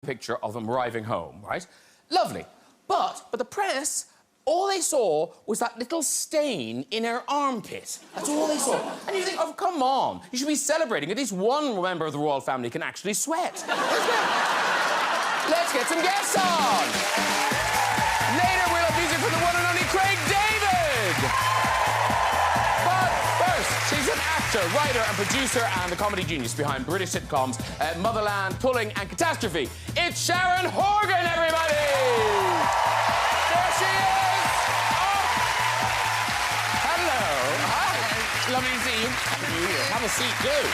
picture of them arriving home, right? Lovely. But the press, all they saw was that little stain in her armpit. That's all they saw. And you think, oh, come on. You should be celebrating. At least one member of the royal family can actually sweat. Let's get some guests on. Later, we'll have music from the one and only Craig David. But first, she's an actor, writer and producer and the comedy genius behind British sitcoms Motherland, Pulling and Catastrophe. It's Sharon Horgan, everybody! There she is! Oh. Hello. Hi. Lovely to see you. Happy New Year. Have a seat, too.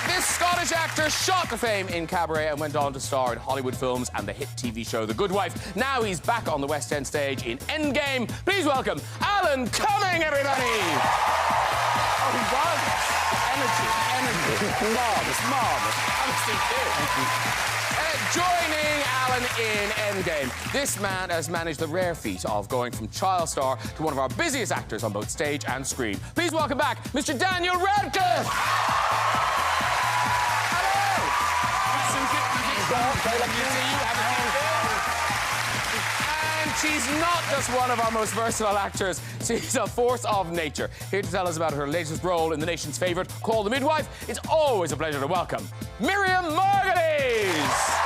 This Scottish actor shot to fame in Cabaret and went on to star in Hollywood films and the hit TV show The Good Wife. Now he's back on the West End stage in Endgame. Please welcome Alan Cumming, everybody! Oh, he was. Energy. Marvellous. Have a seat, too. Joining Alan in Endgame, this man has managed the rare feat of going from child star to one of our busiest actors on both stage and screen. Please welcome back Mr. Daniel Radcliffe! And she's not just one of our most versatile actors, she's a force of nature. Here to tell us about her latest role in the nation's favourite, called The Midwife, it's always a pleasure to welcome Miriam Margolyes!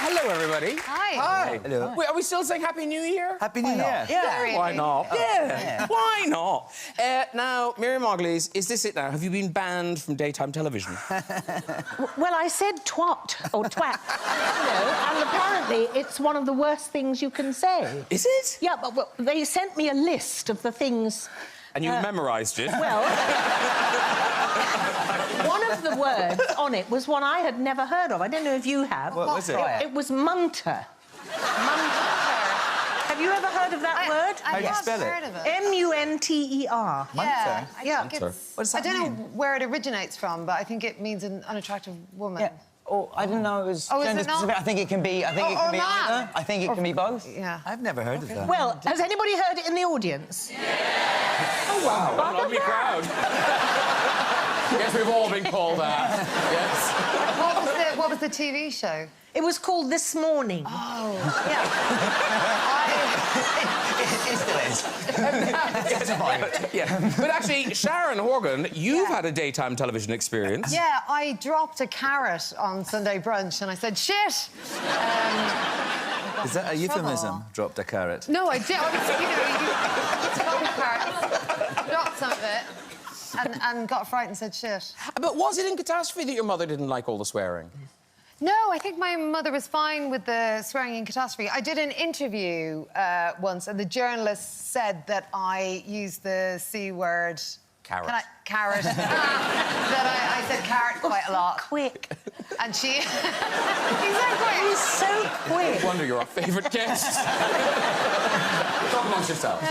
Hello, everybody. Hi. Hello. Wait, are we still saying Happy New Year? Happy New Year. Yeah. Why not? Yeah. Why not? Now, Miriam Margolyes, is this it now? Have you been banned from daytime television? Well, I said twat or twat, and apparently it's one of the worst things you can say. Is it? Yeah, but well, they sent me a list of the things... And you memorised it? Well, one of the words on it was one I had never heard of. I don't know if you have. What was it? It was munter. Munter. Have you ever heard of that word? How do you spell it? M-U-N-T-E-R. Munter. Yeah. What does that I don't know mean? where it originates from, but I think it means an unattractive woman. Yeah. Or I didn't know it was gender specific. I think it can be. I think it can be either. I think it can be both. Yeah. I've never heard of that. Well, has anybody heard it in the audience? Oh, wow. Lovely crowd. Yes, we've all been called that. Yes. What was the TV show? It was called This Morning. Oh. Yeah. It still is. Yeah. But actually, Sharon Horgan, you've had a daytime television experience. Yeah, I dropped a carrot on Sunday brunch and I said, shit! Is that a euphemism? Dropped a carrot? No, I did. I was, you got a carrot, dropped some of it, and got frightened and said shit. But was it in Catastrophe that your mother didn't like all the swearing? No, I think my mother was fine with the swearing in Catastrophe. I did an interview once, and the journalist said that I used the C word... Carrot. Carrot. That I said carrot quite a lot. Quick. And she... He's He's so quick. No wonder you're our favourite guest. Talk amongst yourselves.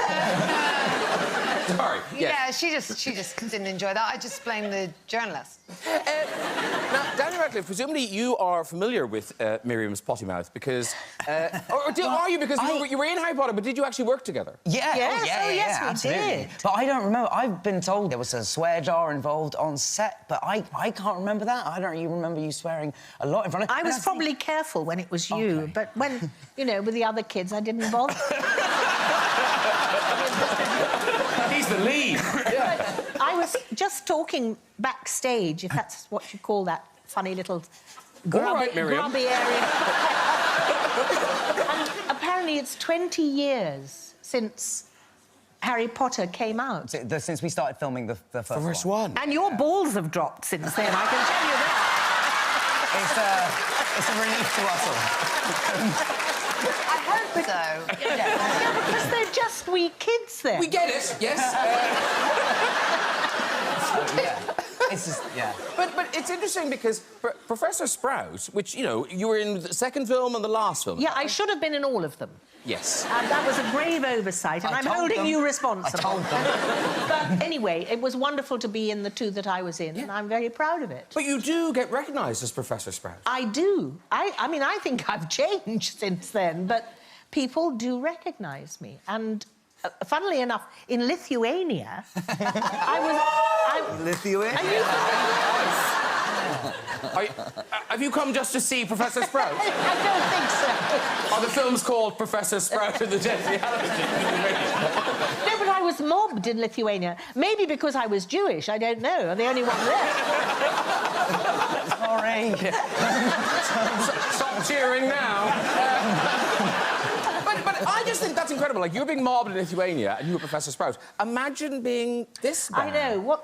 Sorry. Yes. Yeah, she just didn't enjoy that. I just blamed the journalist. Now, Daniel Radcliffe, presumably you are familiar with Miriam's potty mouth because... are you? Because you were in Harry Potter, but did you actually work together? Yeah. Yes. Yeah, We absolutely. did. But I don't remember. I've been told there was a swear jar involved on set, but I can't remember that. I don't even remember you swearing a lot in front of... I was probably careful when it was you, Okay. but when, you know, with the other kids, I didn't bother. He's the lead. Yeah. I was just talking backstage, if that's what you call that funny little right, Miriam. grubby area. And apparently it's 20 years since Harry Potter came out. Since we started filming the first one. And your balls have dropped since then, I can tell you that. It's a relief to us all. I hope so. Yeah, because they're just wee kids then. We get it, yes. It's just, yeah. But it's interesting because Professor Sprout, which, you know, you were in the second film and the last film. Yeah, I should have been in all of them. Yes. And that was a grave oversight, and I'm holding you responsible. I told them. But anyway, it was wonderful to be in the two that I was in, and I'm very proud of it. But you do get recognised as Professor Sprout. I do. I mean, I think I've changed since then, but people do recognise me. And funnily enough, in Lithuania, Lithuania? Have you come just to see Professor Sprout? I don't think so. Are the films called Professor Sprout and the Dead Reality? No, but I was mobbed in Lithuania. Maybe because I was Jewish, I don't know. I'm the only one there. Sorry. Stop cheering now. But I just think that's incredible. Like, you're being mobbed in Lithuania and you were Professor Sprout. Imagine being this bad. I know.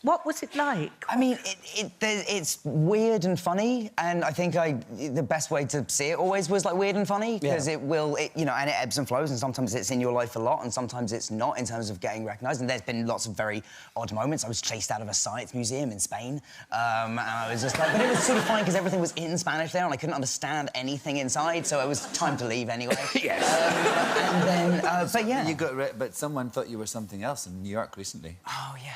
What was it like? I mean, it's weird and funny, and I think the best way to see it always was like weird and funny, because you know, and it ebbs and flows, and sometimes it's in your life a lot, and sometimes it's not in terms of getting recognised. And there's been lots of very odd moments. I was chased out of a science museum in Spain, and I was just like, but it was sort of fine because everything was in Spanish there, and I couldn't understand anything inside, so it was time to leave anyway. Yes. And then, but yeah. But someone thought you were something else in New York recently. Oh yeah.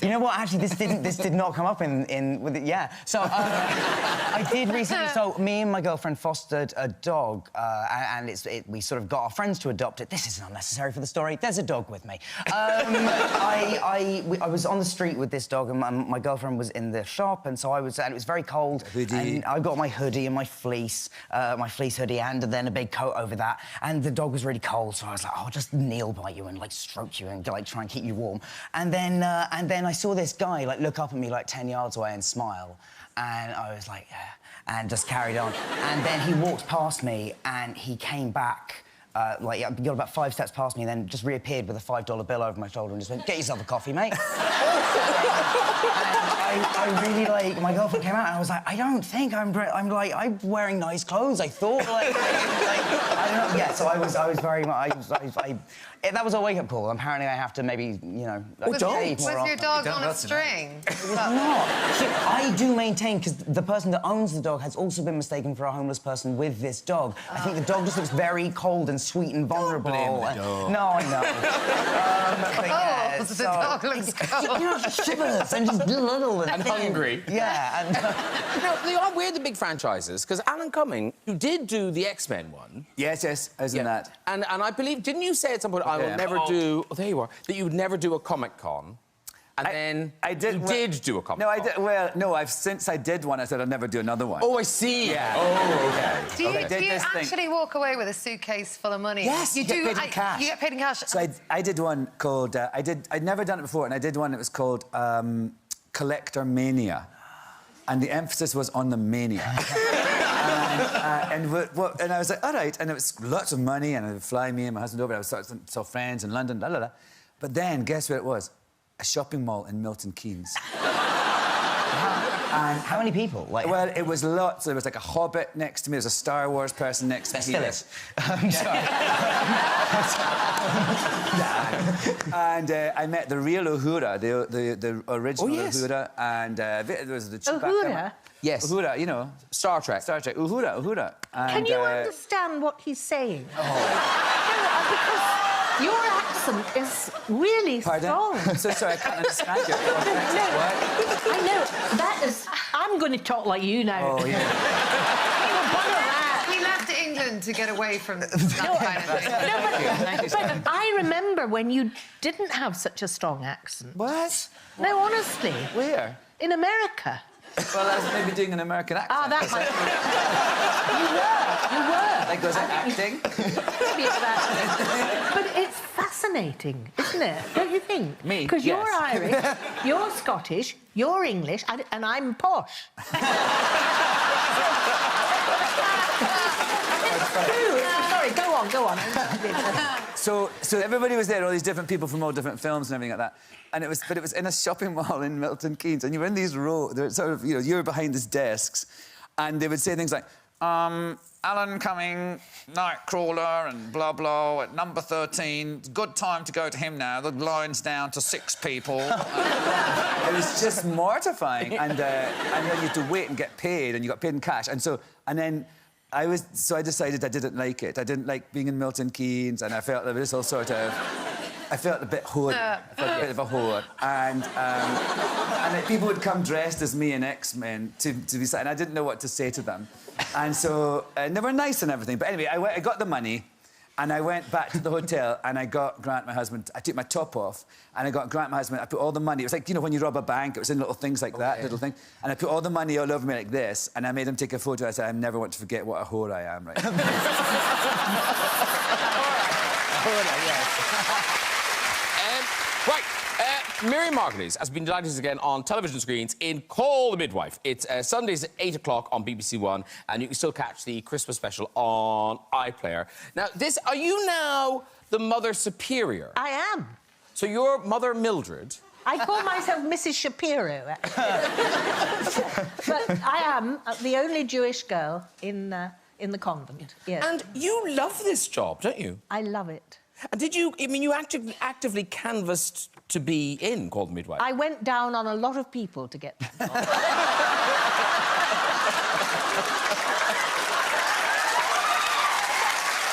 You know what? Actually, this did not come up in with it. Yeah. So I did recently. So me and my girlfriend fostered a dog, and we sort of got our friends to adopt it. This isn't unnecessary for the story. There's a dog with me. I was on the street with this dog, and my girlfriend was in the shop, and so and it was very cold. And I got my hoodie and my fleece hoodie, and then a big coat over that. And the dog was really cold, so I was like, oh, I'll just kneel by you and like stroke you and like try and keep you warm. And then I saw this guy like look up at me like 10 yards away and smile, and I was like, yeah, and just carried on. And then he walked past me, and he came back. Like, got about 5 steps past me, and then just reappeared with a $5 bill over my shoulder and just went, "Get yourself a coffee, mate." I really, like, my girlfriend came out, and I was like, I don't think I'm wearing nice clothes, I thought. Like, I don't know. Yeah, so I was very much... that was a wake-up call. Apparently, I have to maybe, you know... Was your dog on a string? No. I do maintain, because the person that owns the dog has also been mistaken for a homeless person with this dog. I think the dog just looks very cold and sweet and vulnerable. Don't blame the dog. No, I know. But yeah, the dog looks cold. You know, just shivers and just little and hungry. Yeah. And, No, they are weird, the big franchises, because Alan Cumming, you did do the X-Men one. Yes, I was in that. And I believe, didn't you say at some point, I will never do... Oh, there you are. That you would never do a Comic-Con. And then I did. You did do a Comic-Con. No, I did. Well, no. Since I did one, I said I'd never do another one. Oh, I see. Yeah. Oh, okay. Do you actually walk away with a suitcase full of money? Yes, you get paid in cash. You get paid in cash. So I did one called. I'd never done it before, and I did one that was called Collector Mania, and the emphasis was on the mania. And I was like, all right, and it was lots of money, and it would fly me and my husband over. I saw friends in London, la la la. But then, guess where it was? A shopping mall in Milton Keynes. and how many people? Like, well, it was lots. There was like a Hobbit next to me. There was a Star Wars person next to me. There still is. I'm sorry. And I met the real Uhura, the original Uhura, and there was the Chewbacca. Uhura? Yes. Uhura, you know. Star Trek. Uhura. And, Can you understand what he's saying? Because your accent is really strong. So sorry, I can't understand you. I know. That is... I'm going to talk like you now. Oh, yeah. He left England to get away from that kind of thing. But I remember when you didn't have such a strong accent. What? No, honestly. Where? In America. Well, I was maybe doing an American accent. Ah, that might be. You were. Like, was it acting? But it's fascinating, isn't it? Don't you think? Me? Because yes. you're Irish, you're Scottish, you're English, and I'm posh. Sorry, go on. So everybody was there, all these different people from all different films and everything like that. And it was in a shopping mall in Milton Keynes, and you were in these rows, sort of, you know, you were behind these desks, and they would say things like, Alan Cumming, Nightcrawler and blah, blah, at number 13. Good time to go to him now. The line's down to 6 people. It was just mortifying. And then you had to wait and get paid, and you got paid in cash. So I decided I didn't like it. I didn't like being in Milton Keynes, and I felt there was all sort of... I felt a bit whore. I felt a bit of a whore. And then people would come dressed as me and X-Men to be... And I didn't know what to say to them. And so... And they were nice and everything. But anyway, I got the money, and I went back to the hotel, and I got Grant, my husband... I took my top off, and I got Grant, my husband... I put all the money... It was like, you know, when you rob a bank, it was in little things like that, little thing. And I put all the money all over me like this, and I made him take a photo. I said, I never want to forget what a whore I am right now. Whore, yes. Right, Miriam Margolyes has been delighted again on television screens in Call the Midwife. It's Sundays at 8 o'clock on BBC One, and you can still catch the Christmas special on iPlayer. Now, are you now the Mother Superior? I am. So you're Mother Mildred? I call myself Mrs. Shapiro, actually. But I am the only Jewish girl in the convent, yes. And you love this job, don't you? I love it. And did you... I mean, you actively canvassed to be in Call the Midwife? I went down on a lot of people to get that job.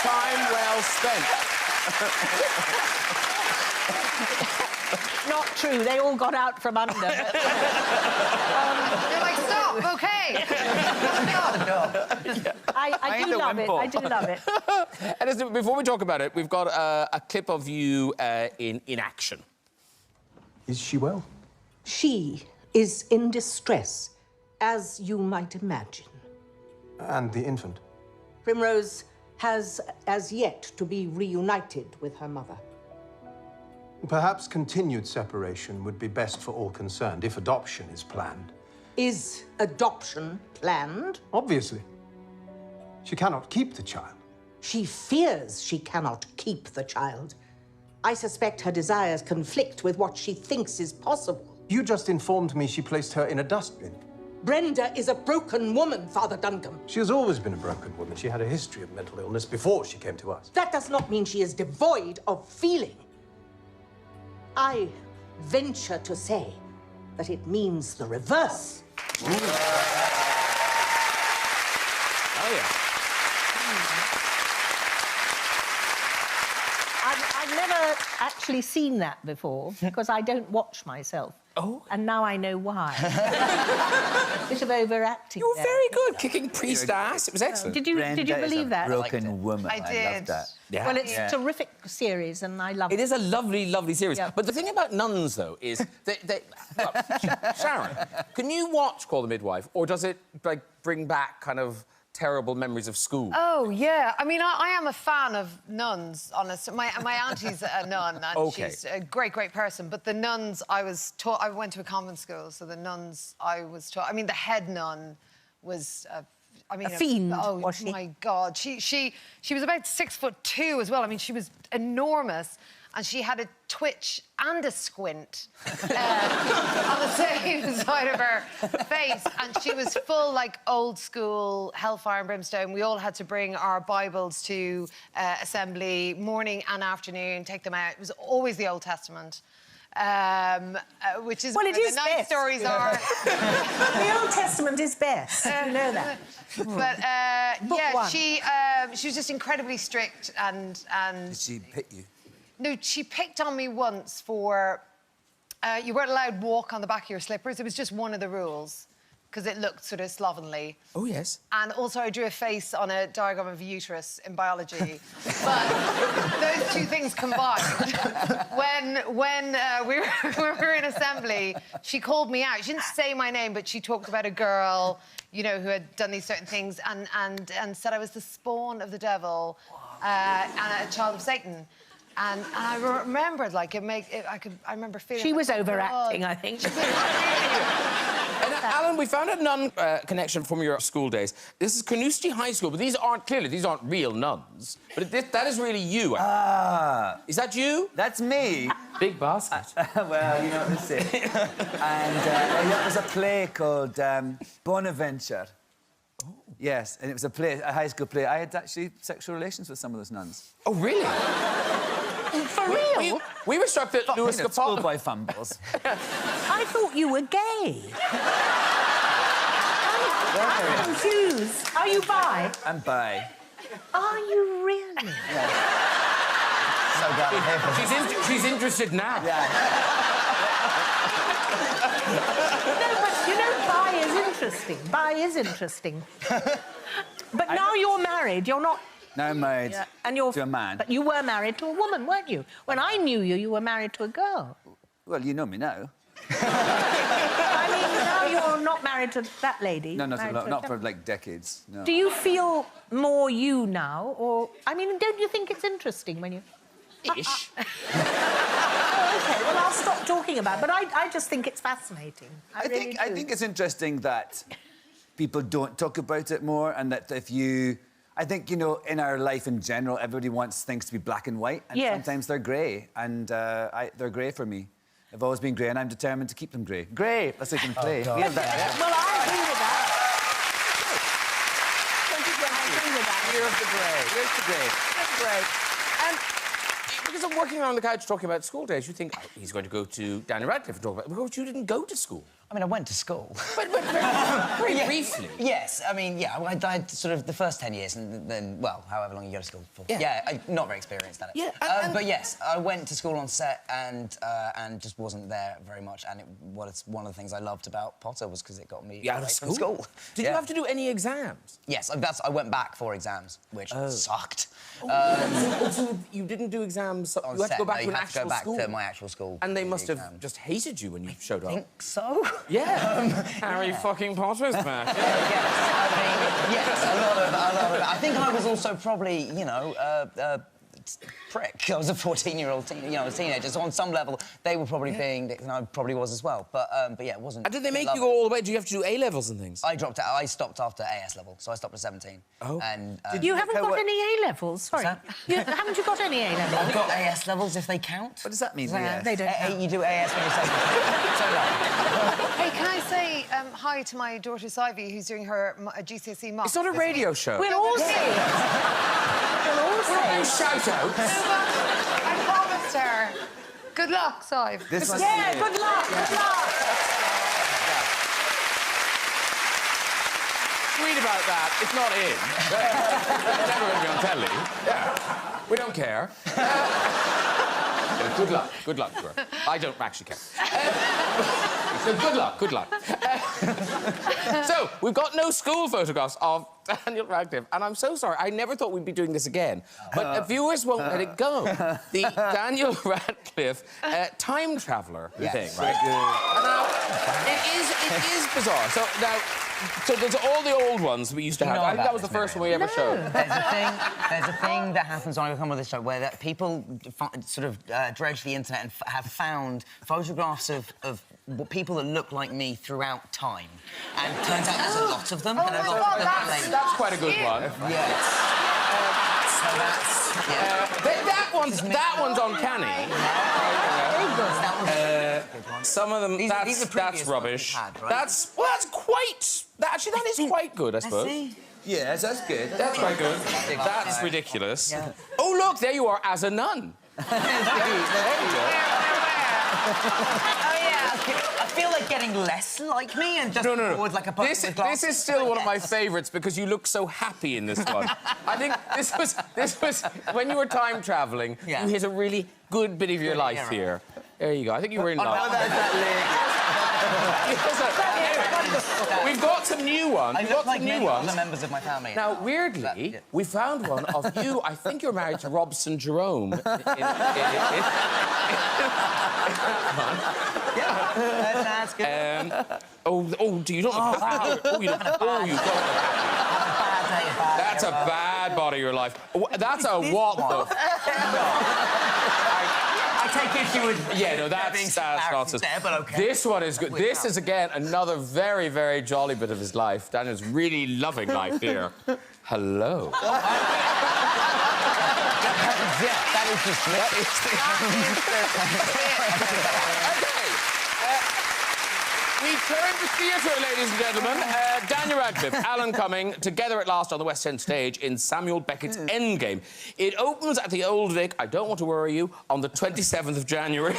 Time well spent. Not true. They all got out from under. They're like, stop, OK. Stop. I do love it. I do love it. And listen, before we talk about it, we've got a clip of you in action. Is she well? She is in distress, as you might imagine. And the infant? Primrose has as yet to be reunited with her mother. Perhaps continued separation would be best for all concerned, if adoption is planned. Is adoption planned? Obviously. She cannot keep the child. She fears she cannot keep the child. I suspect her desires conflict with what she thinks is possible. You just informed me she placed her in a dustbin. Brenda is a broken woman, Father Duncombe. She has always been a broken woman. She had a history of mental illness before she came to us. That does not mean she is devoid of feeling. I venture to say that it means the reverse. Oh, yeah. I've never actually seen that before, because I don't watch myself. Oh. And now I know why. Bit of overacting. You were there. very good, kicking priest ass. It was excellent. Did you believe that? Broken woman. I did. love that. Yeah. Well, it's a terrific series, and I love it. It is a lovely, lovely series. Yeah. But the thing about nuns, though, is well, Sharon, can you watch Call the Midwife, or does it like bring back kind of terrible memories of school? Oh, yeah. I mean, I am a fan of nuns, honestly. My auntie's a nun, and she's a great, great person. But the nuns I was taught... I went to a convent school, so the nuns I was taught... I mean, the head nun was... I mean, a fiend, oh, was she? My God. She was about 6'2" as well. I mean, she was enormous. And she had a twitch and a squint on the same side of her face. And she was full, like, old-school hellfire and brimstone. We all had to bring our Bibles to assembly morning and afternoon, take them out. It was always the Old Testament. Which is well, it is the nice best. stories are. The Old Testament is best. You know that. But yeah, one. she was just incredibly strict and. Did she hit you? No, she picked on me once for... you weren't allowed to walk on the back of your slippers. It was just one of the rules, because it looked sort of slovenly. Oh, yes. And also, I drew a face on a diagram of a uterus in biology. But those two things combined, when we were in assembly, she called me out. She didn't say my name, but she talked about a girl, you know, who had done these certain things and said I was the spawn of the devil and a child of Satan. And I remembered, like, I remember feeling... She was like, overacting, I think. And, Alan, we found a nun connection from your school days. This is Carnoustie High School, but these aren't real nuns. But that is really you. Ah. Is that you? That's me. Big basket. Well, you know what to say. And that was a play called Bonaventure. Yes, and it was a high school play. I had actually sexual relations with some of those nuns. Oh, really? For real? We were struck that Lewis Capaldi... Schoolboy fumbles. I thought you were gay. I'm confused. Are you bi? I'm bi. Are you really? So glad to hear from you. She's interested now. Yeah. No, but you know, bi is interesting. Bi is interesting. But now you're married. You're not. Now I'm married to a man. But you were married to a woman, weren't you? When I knew you, you were married to a girl. Well, you know me now. I mean, now you're not married to that lady. No, not for, like, decades, no. Do you feel more you now, or... I mean, don't you think it's interesting when you... Ish. Oh, OK, well, I'll stop talking about it, but I just think it's fascinating. I think it's interesting that people don't talk about it more, and that if you... I think, you know, in our life in general, everybody wants things to be black and white, and sometimes they're grey, and they're grey for me. They've always been grey, and I'm determined to keep them grey. Grey! Let's see if we can play. Well, I agree with that. Year of the grey. Here's the grey. That's great. And because I'm working around the couch talking about school days, you think, oh, he's going to go to Daniel Radcliffe and talk about... But you didn't go to school. I mean, I went to school. But very briefly. Yes, I mean, yeah, I died sort of the first 10 years and then, well, however long you go to school for. Yeah. I'm not very experienced at it. Yeah, but yes, I went to school on set and just wasn't there very much, and it's one of the things I loved about Potter was because it got me out away of from school. Did you have to do any exams? Yes, I went back for exams, which sucked. So you didn't do exams? On you had to set, go back no, to you an have actual to go back school? to my actual school. And they must have just hated you when you showed up. I think so. Yeah. Harry fucking Potter's back. Yes, I mean, yes, a lot of it. I think I was also probably, you know, prick. I was a 14-year-old teenager, so on some level they were probably being, and I probably was as well. But yeah, it wasn't. And did they make you go all the way? Do you have to do A-levels and things? I dropped out. I stopped after AS level, so I stopped at 17. Oh. And You haven't got any A-levels, sorry. Haven't you got any A-levels? I've got AS levels if they count. What does that mean? They don't count. You do AS when you're 17. Hey, can I say hi to my daughter Ivy, who's doing her GCSE mock? It's not a radio show. We'll all say it. We'll all say it. Shout-outs. I promised her. Good luck, Sive. This must Yeah, be it. good luck, good luck. Tweet about that. It's not in. It's never going to be on telly. Yeah. We don't care. Good luck. Good luck to her. I don't actually care. So good luck. Good luck. So, we've got no school photographs of Daniel Radcliffe, and I'm so sorry. I never thought we'd be doing this again. But viewers won't let it go. The Daniel Radcliffe time traveller thing, right? And now, it is bizarre. So now, there's all the old ones we used to have. I think that was the first one we ever showed. There's a thing that happens when I come on this show where that people sort of dredge the internet and have found photographs of people that look like me throughout time, and turns out there's a lot of them. Oh my God, that's quite a good one. Yes. So that's that one's uncanny. Some of them, that's rubbish. Had, right? That's quite. Actually, that is quite good, I suppose. Yes, that's good. That's quite good. That's ridiculous. Yeah. Oh, look, there you are as a nun. There you go. Oh, yeah. I feel like getting less like me and just forward like a person with glasses. This is still one of my favourites because you look so happy in this one. I think this was when you were time travelling. You hit a really good bit of your life here. There you go. I think you were in love. We've got some new ones. We've got some new ones. Other members of my family. Now, weirdly, we found one of you. I think you're married to Robson Jerome. Yeah, that's good. Do you not look happy? You got That's a bad body of your life. That's a what the... I take issue with... Yeah, no, that's nonsense. But okay. This one is good. This is, again, another very, very jolly bit of his life. Daniel's really loving life here. Hello. That is just... Okay. We turn to theatre, ladies and gentlemen. Daniel Radcliffe, Alan Cumming, together at last on the West End stage in Samuel Beckett's Endgame. It opens at the Old Vic, I don't want to worry you, on the 27th of January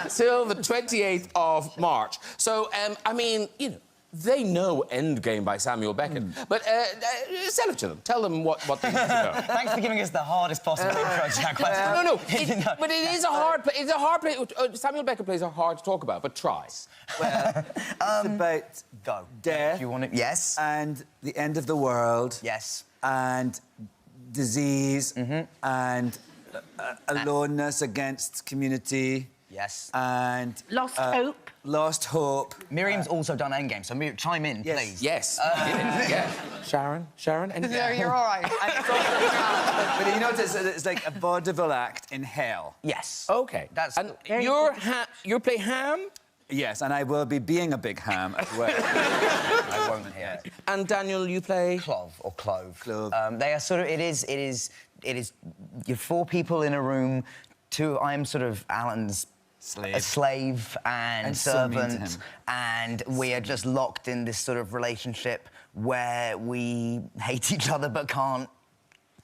till the 28th of March. So, I mean, you know, they know Endgame by Samuel Beckett, but sell it to them. Tell them what they need to know. Thanks for giving us the hardest possible intro to that question. No. But it is a hard play. It's a hard play. Samuel Beckett plays are hard to talk about, but try. Well, it's about death. If you want it, yes. And the end of the world. Yes. And disease. And aloneness against community. Yes. And lost hope. Lost hope. Miriam's also done Endgame, so Miriam, chime in, please. Yes. Yeah. Sharon, and No, you're all right. But you know, it's like a vaudeville act in hell. Yes. Okay. That's and you play Ham? Yes, and I will be being a big ham as well. I won't hear it. And Daniel, you play Clove or Clove. Clove. They are sort of. It is. You're four people in a room. I'm sort of Alan's slave and servant, so and we are just locked in this sort of relationship where we hate each other but can't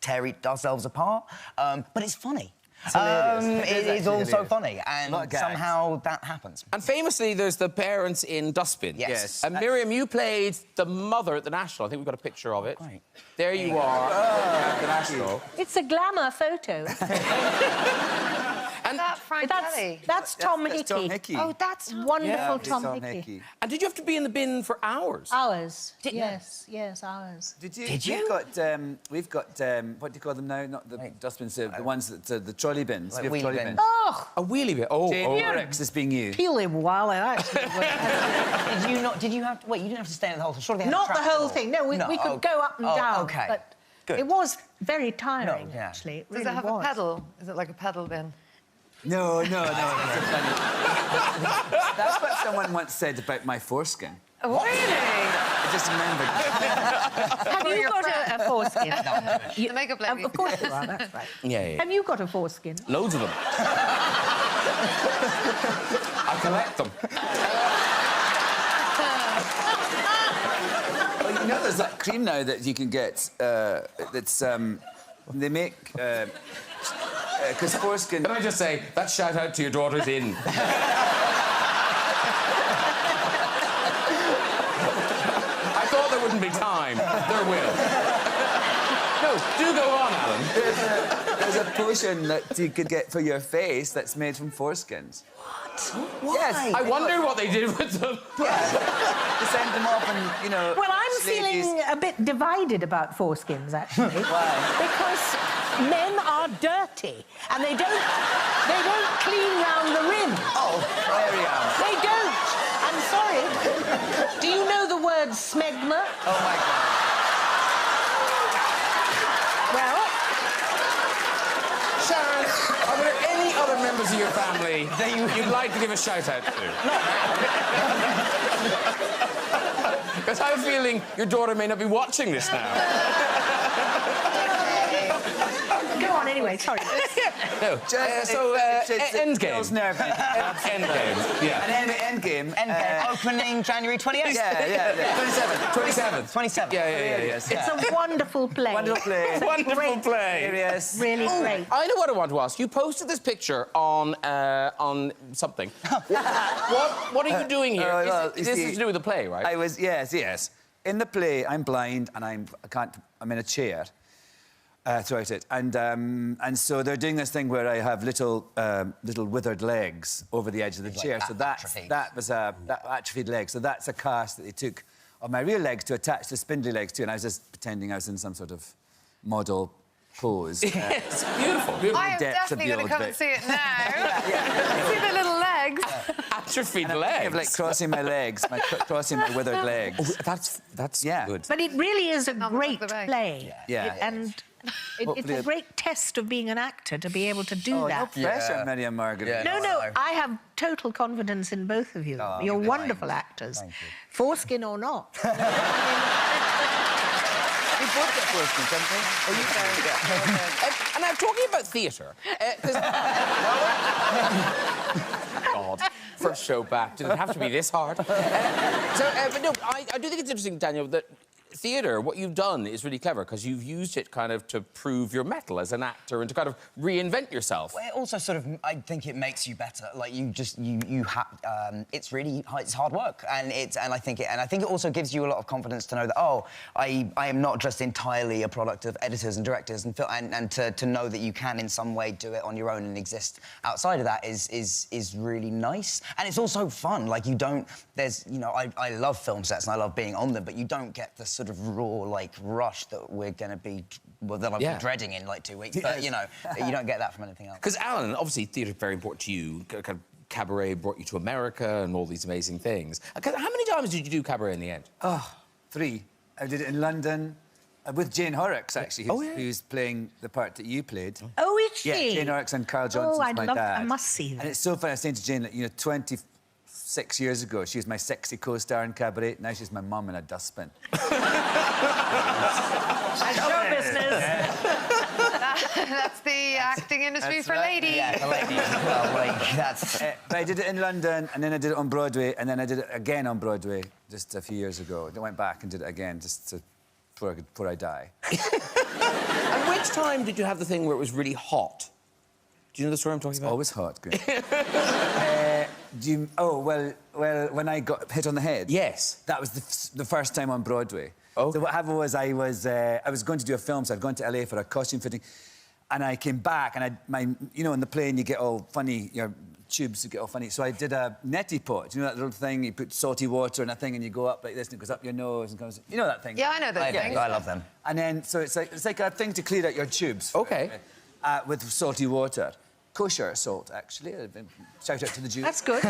tear ourselves apart. But it's funny. It is also funny, and somehow that happens. And famously, there's the parents in Dustbin. Yes. And Miriam, you played the mother at the National. I think we've got a picture of it. Great. There you are at the National. It's a glamour photo. And That Frank Kelly. That's Tom Hickey. Tom Hickey. Oh, that's Wonderful Tom Hickey. And did you have to be in the bin for hours? Hours. Yes, hours. Did you? Did you? We've got what do you call them now? Not the dustbins, the ones that the trolley bins. Like We have wheelie trolley bins. bins. Oh, A wheelie bit. Oh, Jane oh. Rex is being you. peel him while I actually. Did you have to... Wait, you didn't have to stay in the whole... Surely they had Not a the track whole or- thing. No, we could go up and down. Okay. But Good. it was very tiring, No, yeah. actually. It Does really it have was. a pedal? Is it like a pedal bin? No. That's what someone once said about my foreskin. Oh, really? I just remembered. Have you got a foreskin? The makeup lady. Of course you are, that's right. Yeah. Have you got a foreskin? Loads of them. I collect them. Well, you know, there's that cream now that you can get. That's they make. Because foreskin. Can I just say, that shout out to your daughter's in. I thought there wouldn't be time. There will. No, do go on, Alan. There's a potion that you could get for your face that's made from foreskins. Why? Yes. I wonder what they did with them. To send them off and, you know... Well, I'm ladies- feeling a bit divided about foreskins, actually. Why? Because men are dirty, and they don't clean round the rim. Oh, there we are. They don't. I'm sorry. Do you know the word smegma? Oh, my God. Well, Sharon, are there any other members of your family that you'd like to give a shout-out to? Because I have a feeling your daughter may not be watching this now. go on anyway, sorry. No. Endgame. Endgame. Yeah. And Endgame. Opening January 28th. Yeah. 27th. 27th. Yeah. It's a wonderful play. Wonderful play. It's a Wonderful great, play. Yes. Really great. I know what I want to ask. You posted this picture on something. What are you doing here? This is to do with the play, right? I was yes. In the play, I'm blind and I'm in a chair throughout it, and so they're doing this thing where I have little withered legs over the edge of the chair. So that was that atrophied leg. So that's a cast that they took of my real legs to attach the spindly legs to, and I was just pretending I was in some sort of model pose. It's beautiful. I am definitely going to come and see it now. See the little legs. Atrophied Kind legs. of like crossing my legs, crossing my withered legs. Oh, that's good. But it really is a great the way. play. Yeah. And it's a great test of being an actor to be able to do No that. pressure, Miriam Margolyes. No, I have total confidence in both of you. You're wonderful actors. Thank you. Foreskin or not. We both get foreskins, haven't we? Oh, you can. And I'm talking about theatre. God. First show back. Did it have to be this hard? But no, I do think it's interesting, Daniel, that theatre, what you've done is really clever because you've used it kind of to prove your mettle as an actor and to kind of reinvent yourself. Well, it also sort of, I think it makes you better. Like you have, it's really, it's hard work, and I think it also gives you a lot of confidence to know that I am not just entirely a product of editors and directors and to know that you can in some way do it on your own and exist outside of that is really nice, and it's also fun. Like I love film sets and I love being on them, but you don't get the sort of raw rush that we're going to be that I'll be dreading in 2 weeks. But you don't get that from anything else. Because Alan, obviously theatre is very important to you. Kind of cabaret brought you to America and all these amazing things. How many times did you do cabaret in the end? 3. I did it in London with Jane Horrocks, actually, who's playing the part that you played. Oh, is she? Yeah, Jane Horrocks and Carl Johnson's my dad. I must see that. And it's so funny. I was saying to Jane, 26 years ago, she was my sexy co-star in Cabaret. Now she's my mum in a dustbin. That's show business. That's the acting industry for ladies. Yeah, for ladies. Well, that's... But I did it in London, and then I did it on Broadway, and then I did it again on Broadway just a few years ago. I went back and did it again before I die. And which time did you have the thing where it was really hot? Do you know the story I'm talking about? Always hot, Graham. When I got hit on the head? Yes. That was the first time on Broadway. Oh. So what happened was I was going to do a film, so I'd gone to LA for a costume fitting, and I came back, and in the plane you get all funny, your tubes you get all funny. So I did a neti pot. You know that little thing? You put salty water in a thing, and you go up like this, and it goes up your nose and comes. You know that thing? Yeah, I know that thing. I love them. And then so it's like a thing to clear out your tubes. Okay. With salty water. Kosher salt, actually. Shout out to the Jews. That's good.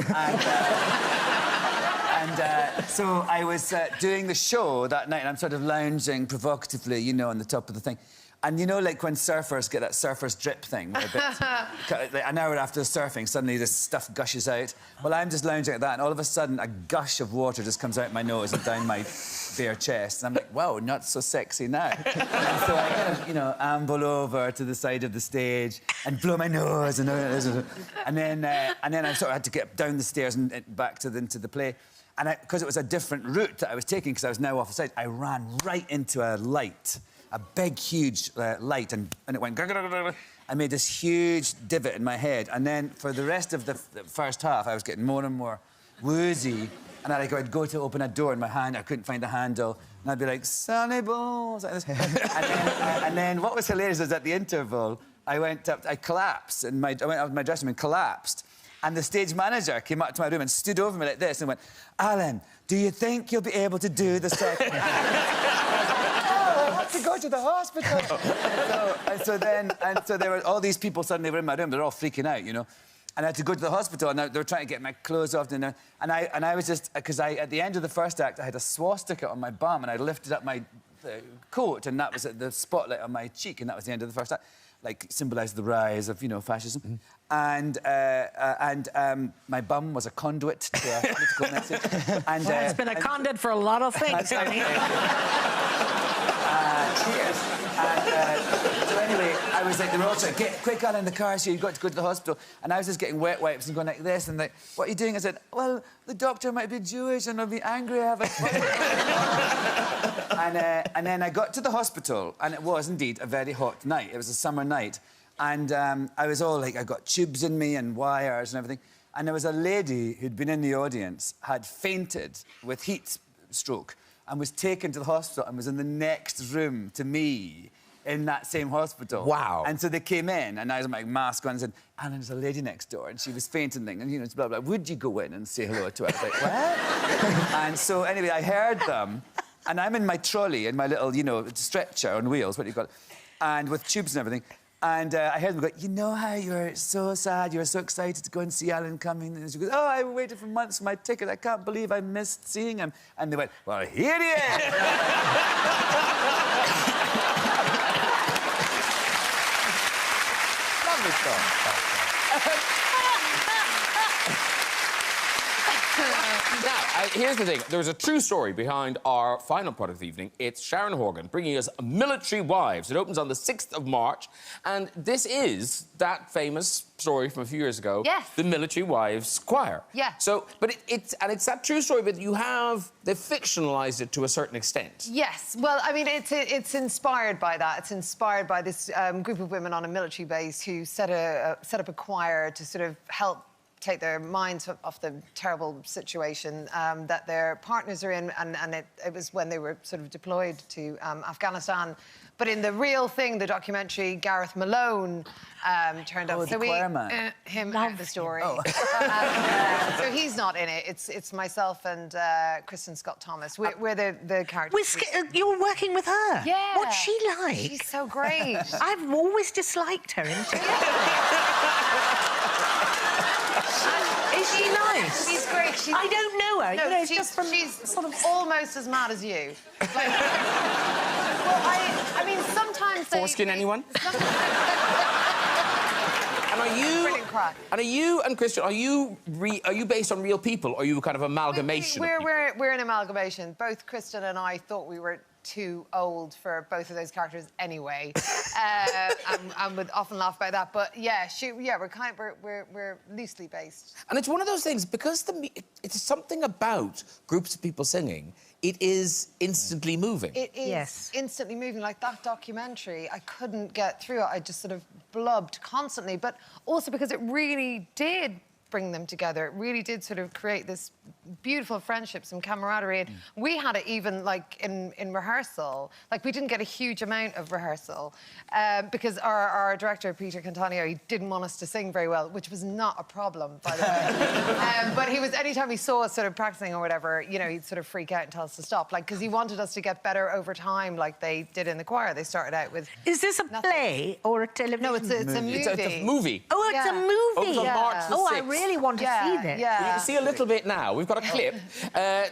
So I was doing the show that night, and I'm sort of lounging provocatively, on the top of the thing. And like when surfers get that surfer's drip thing, where an hour after the surfing, suddenly this stuff gushes out. Well, I'm just lounging like that, and all of a sudden, a gush of water just comes out my nose and down my bare chest. And I'm like, whoa, not so sexy now. And so I kind of, amble over to the side of the stage and blow my nose, and then I sort of had to get down the stairs and back into the play. And because it was a different route that I was taking, because I was now off the side, I ran right into a light. A big, huge light, and it went... I made this huge divot in my head, and then for the rest of the first half, I was getting more and more woozy, and I'd go to open a door in my hand, I couldn't find the handle, and I'd be like, Sonny Bones, like this. and then what was hilarious is at the interval, I collapsed, and I went up to my dressing room and collapsed, and the stage manager came up to my room and stood over me like this and went, Alan, do you think you'll be able to do the second to go to the hospital. So there were all these people suddenly were in my room. They're all freaking out, And I had to go to the hospital, and they were trying to get my clothes off. And I was just... Because at the end of the first act, I had a swastika on my bum, and I lifted up my coat, and that was at the spotlight on my cheek, and that was the end of the first act. Symbolised the rise of, fascism. Mm-hmm. My bum was a conduit to a political message. And, it's been a conduit for a lot of things, honey. Cheers. So anyway, I was like, they were all trying, get quick on in the car, so you've got to go to the hospital. And I was just getting wet wipes and going like this, and what are you doing? I said, well, the doctor might be Jewish and I'll be angry I have a... and then I got to the hospital, and it was indeed a very hot night. It was a summer night. And I was all like, I got tubes in me and wires and everything. And there was a lady who'd been in the audience, had fainted with heat stroke, and was taken to the hospital and was in the next room to me in that same hospital. Wow. And so they came in, and I was like, mask on, and said, Alan, there's a lady next door, and she was fainting, and blah, blah. Would you go in and say hello to her? I was like, what? And so, anyway, I heard them, and I'm in my trolley, in my little, stretcher on wheels, what do you call it, and with tubes and everything. And I heard them go, you know how you were so sad, you were so excited to go and see Alan Cumming? And she goes, oh, I waited for months for my ticket. I can't believe I missed seeing him. And they went, well, here he is. Lovely song. Here's the thing. There's a true story behind our final product of the evening. It's Sharon Horgan bringing us Military Wives. It opens on the 6th of March, and this is that famous story from a few years ago. Yes. The Military Wives Choir. Yeah. So, but it's that true story, but they've fictionalised it to a certain extent. Yes. Well, I mean, it's inspired by that. It's inspired by this group of women on a military base who set up a choir to sort of help take their minds off the terrible situation that their partners are in, and it was when they were sort of deployed to Afghanistan. But in the real thing, the documentary, Gareth Malone turned up. So him out the story. Oh. So he's not in it. It's myself and Kristen Scott Thomas. We're the characters. You're working with her? Yeah. What's she like? She's so great. I've always disliked her. Is she nice? She's great. I don't know her. No, you know, it's she's, just from she's sort of almost as mad as you. Like, well, I mean, sometimes Foreskin, anyone? And Brilliant crack. And are you and Christian, are you based on real people, or are you kind of amalgamation of people? We're an amalgamation. Both Kristen and I thought we were too old for both of those characters anyway, and would often laugh about that. But yeah, we're loosely based. And it's one of those things, because it's something about groups of people singing. It is instantly moving. It is instantly moving. Like that documentary, I couldn't get through it. I just sort of blubbed constantly. But also because it really did bring them together. It really did sort of create this beautiful friendships and camaraderie. And we had it even like in rehearsal. Like we didn't get a huge amount of rehearsal because our director, Peter Cantanio, he didn't want us to sing very well, which was not a problem, by the way. But he was, anytime he saw us sort of practicing or whatever, you know, he'd sort of freak out and tell us to stop. Like, because he wanted us to get better over time, like they did in the choir. They started out with... Is this a play or a television? No, it's a movie. It's a movie. Oh, it's a movie. Opens on March the 6th. Oh, I really want to see this. Yeah. You can see a little bit now. We've got a clip.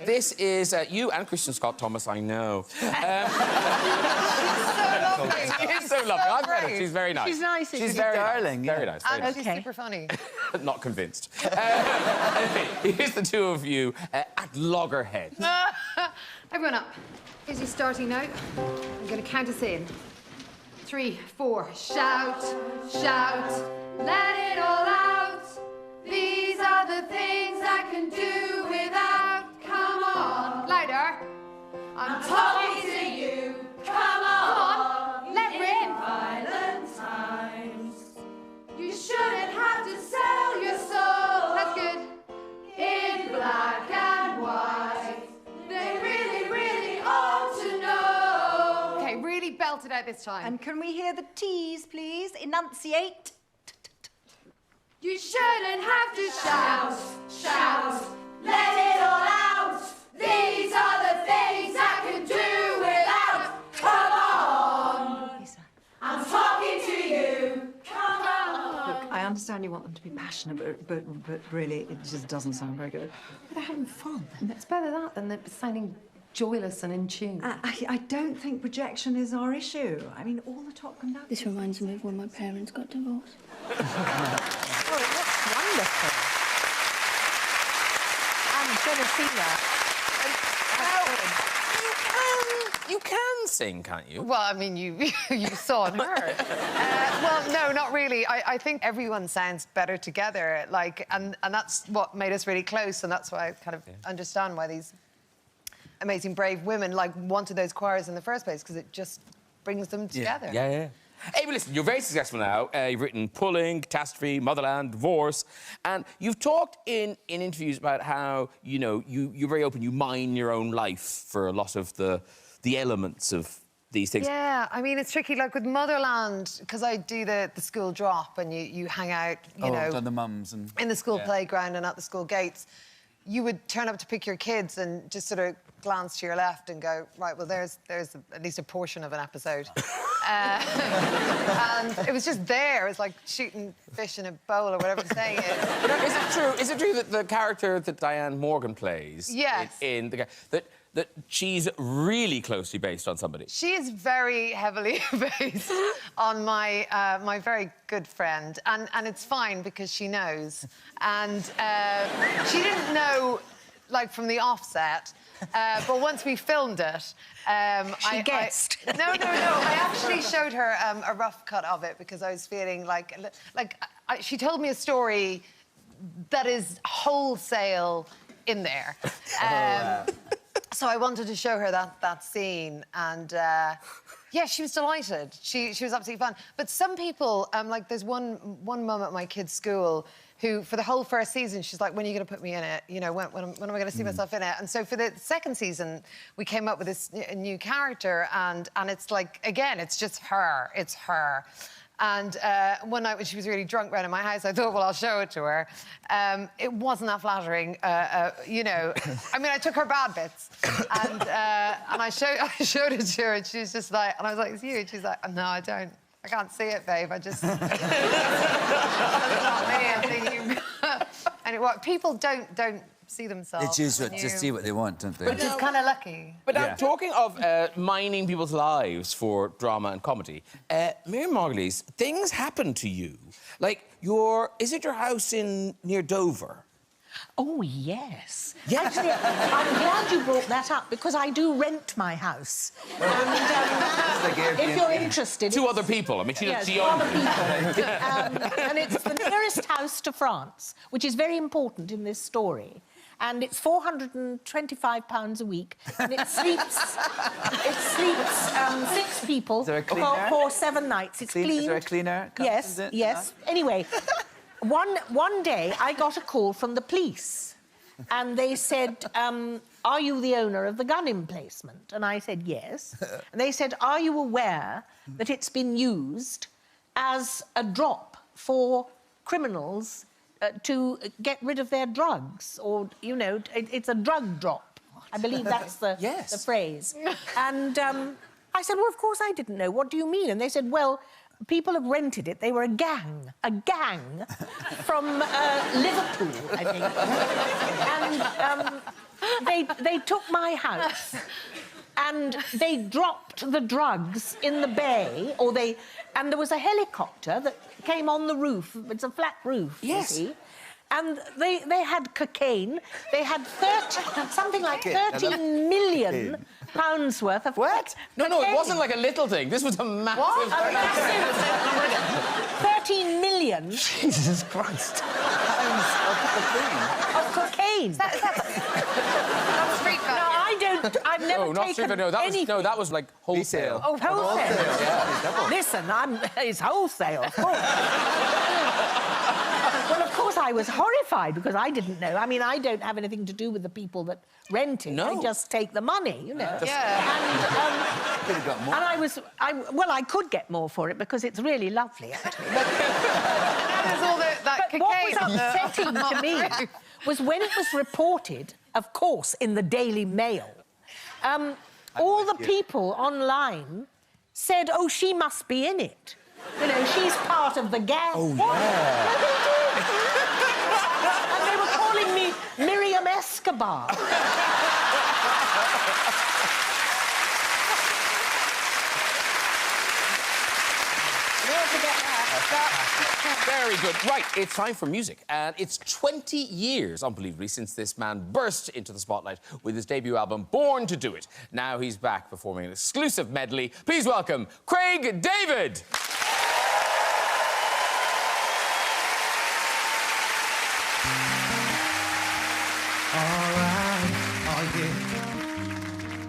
This is you and Kristen Scott Thomas, I know. She's so lovely. I've met her. She's very nice. She's nice. She's very darling. Nice. Very nice. Very nice. She's super funny. Not convinced. Here's the two of you at loggerhead. Everyone up. Here's your starting note. I'm going to count us in. 3, 4. Shout, shout, let it all out. These are the things I can do without. Come on. Louder. I'm talking to you. Come on. Let rip. Violent times. You shouldn't have to sell your soul. That's good. In black and white. They really, really ought to know. Okay, really belt it out this time. And can we hear the T's, please? Enunciate. You shouldn't have to shout, shout, let it all out. These are the things I can do without. Come on. I'm talking to you. Come on. Look, I understand you want them to be passionate, but really, it just doesn't sound very good. They're having fun. And it's better that than sounding joyless and in tune. I don't think projection is our issue. I mean, all the top can down. This reminds me of when my parents got divorced. Oh, that's wonderful. I'm going to see that. You can sing, can't you? Well, I mean, you saw and heard. Well, no, not really. I think everyone sounds better together. Like, and that's what made us really close, and that's why I kind of understand why these amazing, brave women like wanted those choirs in the first place, because it just brings them together. Yeah. Hey, but listen, you're very successful now. You've written Pulling, Catastrophe, Motherland, Divorce, and you've talked in interviews about how, you know, you're very open, you mine your own life for a lot of the elements of these things. Yeah, I mean, it's tricky. Like with Motherland, because I do the school drop and you hang out, you know... the mums and... in the school playground and at the school gates, you would turn up to pick your kids and just sort of glance to your left and go, right, well, there's at least a portion of an episode. And it was just there. It was like shooting fish in a bowl or whatever the saying is. But is it true that the character that Diane Morgan plays... Yes. in the that she's really closely based on somebody? She is very heavily based on my my very good friend, and it's fine because she knows. And she didn't know, like from the offset. But once we filmed it, She guessed. No. I actually showed her a rough cut of it because I was feeling like she told me a story that is wholesale in there. So I wanted to show her that scene, and yeah, she was delighted. She was absolutely fun. But some people, like there's one mum at my kid's school who, for the whole first season, she's like, when are you going to put me in it? You know, when am I going to see myself in it? And so for the second season, we came up with this new character, and it's like, again, it's just her. It's her. And one night when she was really drunk round in my house, I thought, well, I'll show it to her. It wasn't that flattering, you know. I mean, I took her bad bits, and I showed it to her, and she was just like, and I was like, it's you? And she's like, no, I don't. I can't see it, babe. I just... That's not me. I think you... And people don't see themselves. They choose to see what they want, don't they? Which is kind of lucky. But now, talking of mining people's lives for drama and comedy, Miriam Margolyes, things happen to you. Like, is it your house near Dover? Oh, yes. Yes. Actually, I'm glad you brought that up, because I do rent my house. And if you're interested... To other people. I mean, she owns other people. And it's the nearest house to France, which is very important in this story. And it's £425 a week, and it sleeps 6 people for 7 nights. It's clean. Is there a cleaner? Yes, yes. Anyway, one day I got a call from the police, and they said, are you the owner of the gun emplacement? And I said, yes. And they said, are you aware that it's been used as a drop for criminals to get rid of their drugs, or, you know, it's a drug drop. I believe that's the phrase. And I said, well, of course I didn't know. What do you mean? And they said, well, people have rented it. They were a gang from Liverpool, I think. And they took my house, and they dropped the drugs in the bay, and there was a helicopter that came on the roof. It's a flat roof, you see. And they had cocaine. They had something like 13 million pounds worth of... What? No, it wasn't like a little thing. This was a massive... What? A massive... 13 million... Jesus Christ. Pounds of cocaine. That was street value. No, I don't... I've never not street value. No, that was like wholesale. Oh, wholesale. Yeah. Listen, it's wholesale, of course. Well, of course, I was horrified because I didn't know. I mean, I don't have anything to do with the people that rent it. No. I just take the money, you know. Yeah. And, and I could get more for it because it's really lovely, actually. But what was upsetting to me was when it was reported, of course, in the Daily Mail, all the people online said, oh, she must be in it. You know, she's part of the gang. Oh, what? yeah. No, they did. And they were calling me Miriam Escobar. Never forget that. Very good. Right, it's time for music. And it's 20 years, unbelievably, since this man burst into the spotlight with his debut album, Born to Do It. Now he's back performing an exclusive medley. Please welcome Craig David.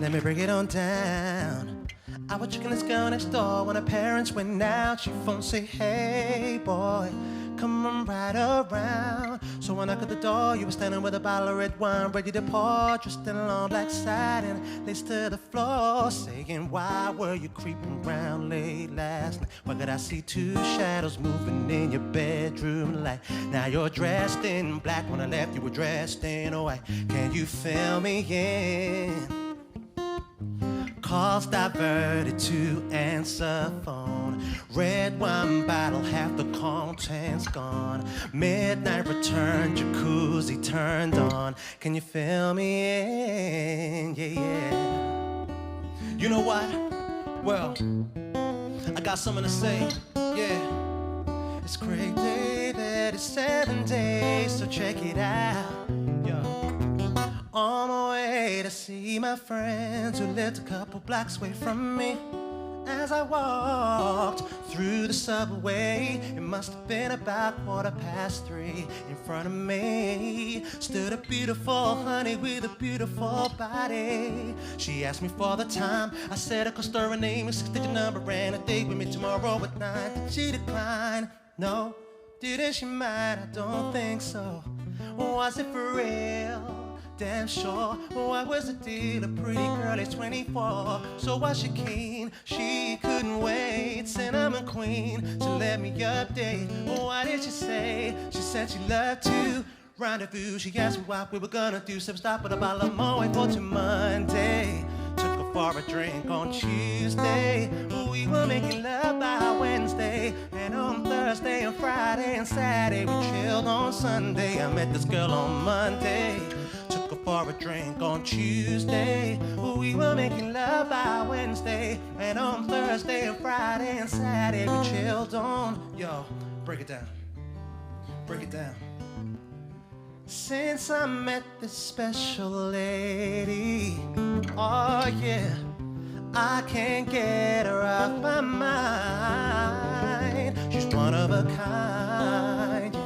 Let me break it on down. I was checking this girl next door when her parents went out. She phoned, say, hey, boy, come on right around. So when I got the door, you were standing with a bottle of red wine, ready to pour, dressed in a long black satin, lace to the floor, saying, why were you creeping around late last night? Why could I see 2 shadows moving in your bedroom light? Now you're dressed in black. When I left, you were dressed in white. Can you fill me in? Calls diverted to answer phone. Red wine bottle, half the contents gone. Midnight return, jacuzzi turned on. Can you fill me in? Yeah, yeah. You know what? Well, I got something to say. Yeah. It's Craig David, it's 7 days, so check it out. Yeah. On my way to see my friends who lived a couple blocks away from me. As I walked through the subway, it must have been about 3:15. In front of me stood a beautiful honey with a beautiful body. She asked me for the time. I said I could stir her name and 6-digit number and a date with me tomorrow at 9. Did she decline? No. Didn't she mind? I don't think so. Was it for real? Damn sure. What was the deal? A pretty girl is 24. So was she keen? She couldn't wait. Cinnamon queen, she let me update. What did she say? She said she loved to rendezvous. She asked me what we were gonna do. So stop at a bottle of Moet for till Monday. Took her for a drink on Tuesday. We were making love by Wednesday. And on Thursday and Friday and Saturday we chilled on Sunday. I met this girl on Monday. Took her for a drink on Tuesday. We were making love by Wednesday. And on Thursday and Friday and Saturday we chilled on. Yo, break it down. Break it down. Since I met this special lady, oh yeah, I can't get her off my mind. She's one of a kind,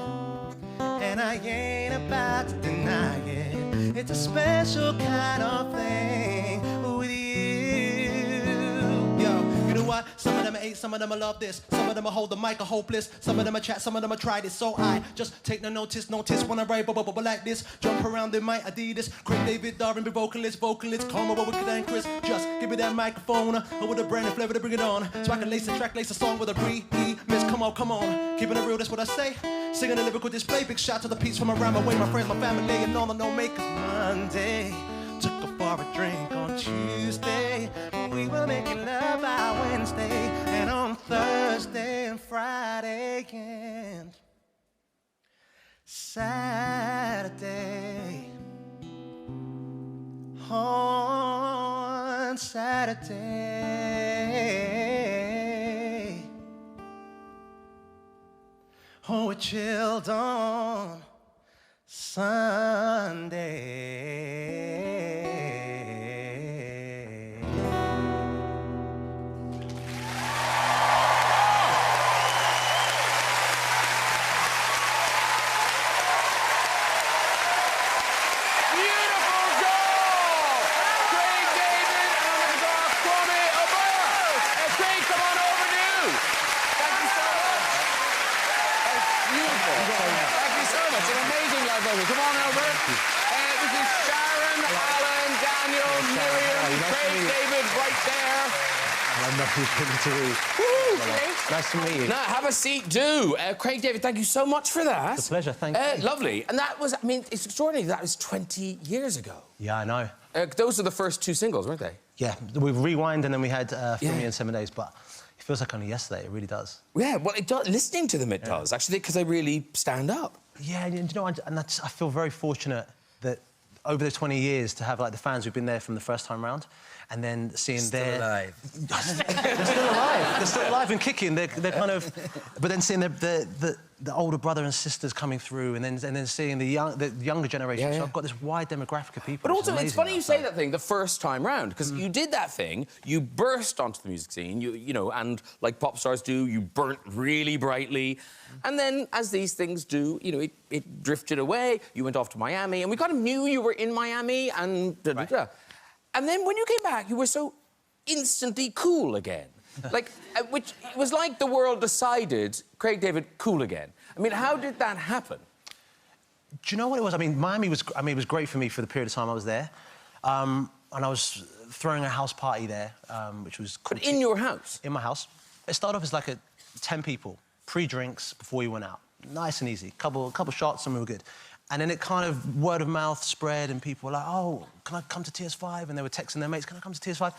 and I ain't about to deny it. It's a special kind of thing with you. Yo, you know what? Some of them I hate, some of them I love this. Some of them I hold the mic, are hopeless. Some of them I chat, some of them I try this. So I just take no notice when I write, but like this. Jump around in my Adidas. Craig David, R&B vocalist, Karma, what wicked and Chris. Just give me that microphone, with a brand and flavor to bring it on. So I can lace a song with a remix. Come on. Keeping it real, that's what I say. Singing a lyrical display. Big shout to the piece from around my way. My friends, my family, and all the no-makers. Monday, took her for a drink on Tuesday. We were making love by Wednesday. And on Thursday and Friday and Saturday. On Saturday. Oh, we chilled on Sunday. Come on over. This is Sharon, Alan, Daniel, Miriam, Craig, David, right there. Nice to meet you. Now, have a seat, do. Craig, David, thank you so much for that. It's a pleasure, thank you. Lovely. And that was, I mean, it's extraordinary. That was 20 years ago. Yeah, I know. Those are the first 2 singles, weren't they? Yeah, we Rewind and then we had Film Me in 7 Days, but it feels like only yesterday, it really does. Yeah, well, it does, listening to them, it does, actually, because they really stand up. Yeah, and you know, I feel very fortunate that over the 20 years to have like the fans who've been there from the first time round, and then seeing They're still alive. They're still alive and kicking. They're kind of, but then seeing the older brother and sisters coming through, and then seeing the younger generation. So I've got this wide demographic of people. But also, it's funny you say that thing the first time round, because you did that thing, you burst onto the music scene, you know, and like pop stars do, you burnt really brightly, and then as these things do, you know, it drifted away. You went off to Miami, and we kind of knew you were in Miami, and and then when you came back, you were so instantly cool again. Like, which it was like the world decided, Craig David, cool again. I mean, how did that happen? Do you know what it was? I mean, Miami was, it was great for me for the period of time I was there. And I was throwing a house party there, which was... But in your house? In my house. It started off as like 10 people, pre-drinks before we went out. Nice and easy. Couple shots and we were good. And then it kind of word of mouth spread and people were like, oh, can I come to TS5? And they were texting their mates, can I come to TS5?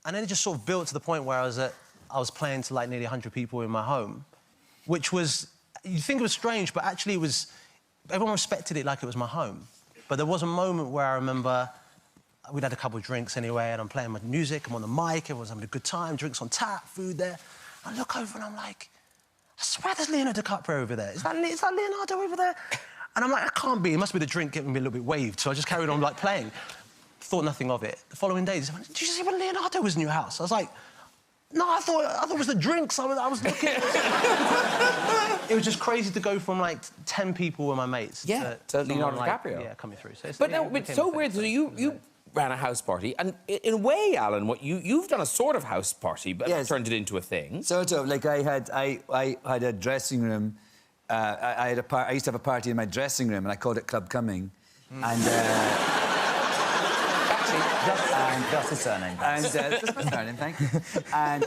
And then it just sort of built to the point where I was playing to like nearly 100 people in my home, which was, you think it was strange, but actually it was, everyone respected it like it was my home. But there was a moment where I remember we'd had a couple of drinks anyway, and I'm playing my music, I'm on the mic, everyone's having a good time, drinks on tap, food there. I look over and I'm like, I swear there's Leonardo DiCaprio over there. Is that Leonardo over there? And I'm like, that can't be. It must be the drink getting me a little bit waved. So I just carried on, like, playing. Thought nothing of it. The following day, they said, did you see when Leonardo was in your house? I was like, no, I thought it was the drinks. I was looking. It was just crazy to go from, like, 10 people were my mates to Leonardo DiCaprio. Yeah, coming through. So It's so weird. So you ran a house party, and in a way, Alan, you've done a sort of house party, but turned it into a thing. Sort of. Like, I had a dressing room. I used to have a party in my dressing room, and I called it Club Cumming. And... That's his surname. And that's my surname, thank you. And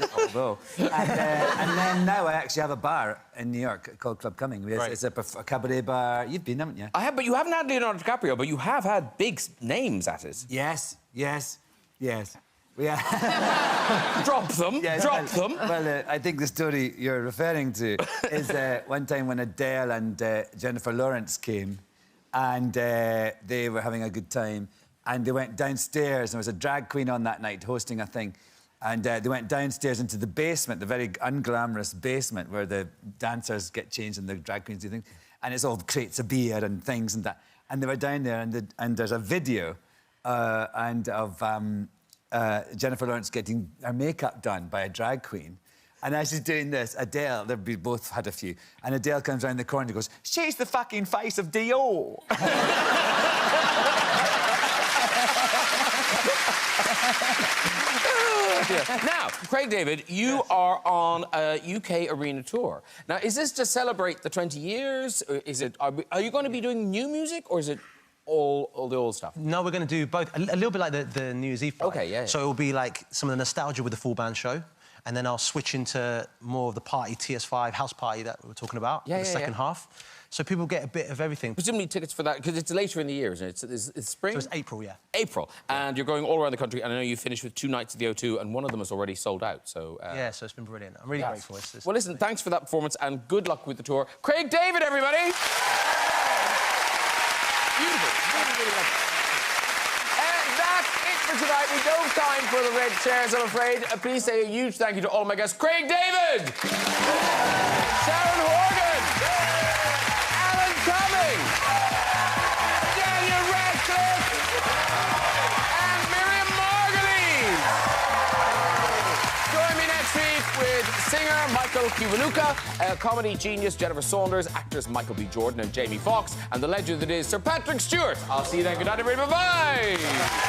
then now I actually have a bar in New York called Club Cumming. It's a cabaret bar. You've been, haven't you? I have, but you haven't had Leonardo DiCaprio, but you have had big names at it. Yes. Yeah. Drop them. Yes, drop them. Well, I think the story you're referring to is one time when Adele and Jennifer Lawrence came, and they were having a good time. And they went downstairs, and there was a drag queen on that night hosting a thing. And they went downstairs into the basement, the very unglamorous basement where the dancers get changed and the drag queens do things. And it's all crates of beer and things and that. And they were down there, and there's a video of Jennifer Lawrence getting her makeup done by a drag queen. And as she's doing this, Adele, we both had a few, and Adele comes around the corner and goes, she's the fucking face of Dior. Now, Craig David, you are on a UK arena tour. Now, is this to celebrate the 20 years? Or is it? Are you going to be doing new music, or is it all the old stuff? No, we're going to do both. A little bit like the New Year's Eve party. Okay, yeah. So it'll be like some of the nostalgia with the full band show, and then I'll switch into more of the party, TS5 house party that we were talking about, the second half. So people get a bit of everything. Presumably tickets for that, because it's later in the year, isn't it? It's spring? So it's April, yeah. April. And you're going all around the country, and I know you finished with 2 nights at the O2, and one of them is already sold out, so... Yeah, so it's been brilliant. I'm really grateful. Well, listen, thanks for that performance, and good luck with the tour. Craig David, everybody! Beautiful. Really lovely. That's it for tonight. We don't have time for the red chairs, I'm afraid. Please say a huge thank you to all my guests. Craig David! Sharon Horgan! Alan Cumming! Daniel Radcliffe! And Miriam Margolyes! Join me next week with singer Michael Kiwanuka, comedy genius Jennifer Saunders, actors Michael B. Jordan and Jamie Foxx, and the legend that is Sir Patrick Stewart. I'll see you then. Good night, everybody. Bye-bye!